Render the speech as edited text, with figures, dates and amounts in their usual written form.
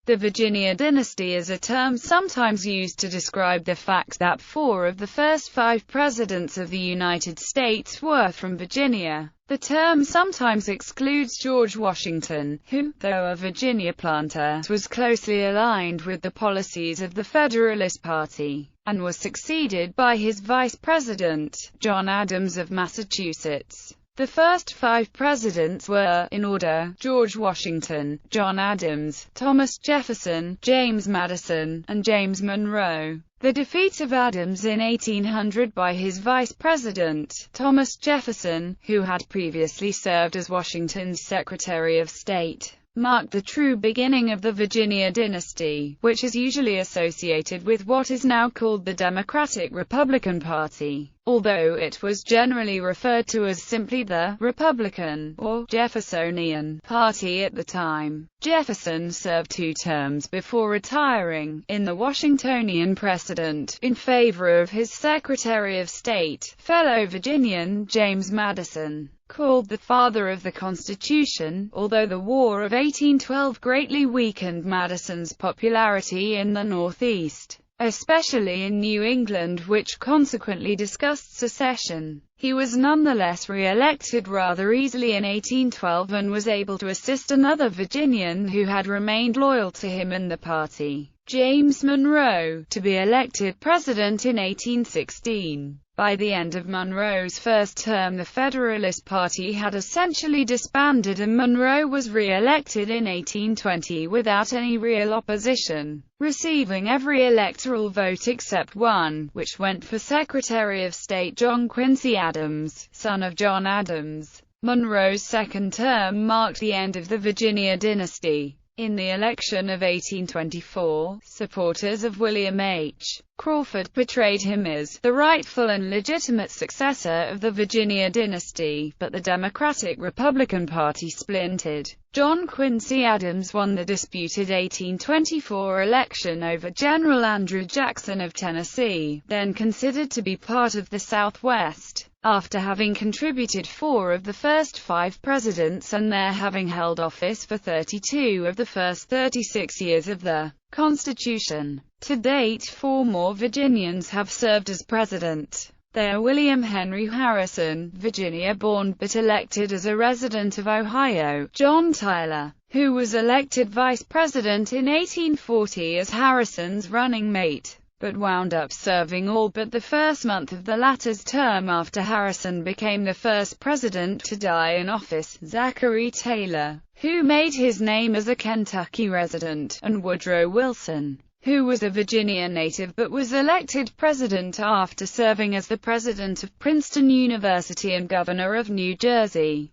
The Virginia dynasty is a term sometimes used to describe the fact that 4 of the first 5 presidents of the United States were from Virginia. The term sometimes excludes George Washington, who, though a Virginia planter, was closely aligned with the policies of the Federalist Party, and was succeeded by his vice president, John Adams of Massachusetts. The first 5 presidents were, in order, George Washington, John Adams, Thomas Jefferson, James Madison, and James Monroe. The defeat of Adams in 1800 by his vice president, Thomas Jefferson, who had previously served as Washington's Secretary of State, marked the true beginning of the Virginia dynasty, which is usually associated with what is now called the Democratic-Republican Party, although it was generally referred to as simply the Republican, or Jeffersonian, Party at the time. Jefferson served 2 terms before retiring, in the Washingtonian precedent, in favor of his Secretary of State, fellow Virginian James Madison. Called the father of the Constitution, although the War of 1812 greatly weakened Madison's popularity in the Northeast, especially in New England, which consequently discussed secession. He was nonetheless re-elected rather easily in 1812 and was able to assist another Virginian who had remained loyal to him and the party, James Monroe, to be elected president in 1816. By the end of Monroe's first term, the Federalist Party had essentially disbanded and Monroe was re-elected in 1820 without any real opposition, receiving every electoral vote except one, which went for Secretary of State John Quincy Adams, son of John Adams. Monroe's second term marked the end of the Virginia dynasty. In the election of 1824, supporters of William H. Crawford portrayed him as the rightful and legitimate successor of the Virginia dynasty, but the Democratic-Republican Party splintered. John Quincy Adams won the disputed 1824 election over General Andrew Jackson of Tennessee, then considered to be part of the Southwest, after having contributed 4 of the first 5 presidents and there having held office for 32 of the first 36 years of the Constitution. To date, 4 more Virginians have served as president. They are William Henry Harrison, Virginia-born but elected as a resident of Ohio; John Tyler, who was elected vice president in 1840 as Harrison's running mate, but wound up serving all but the first month of the latter's term after Harrison became the first president to die in office; Zachary Taylor, who made his name as a Kentucky resident; and Woodrow Wilson, who was a Virginia native but was elected president after serving as the president of Princeton University and governor of New Jersey.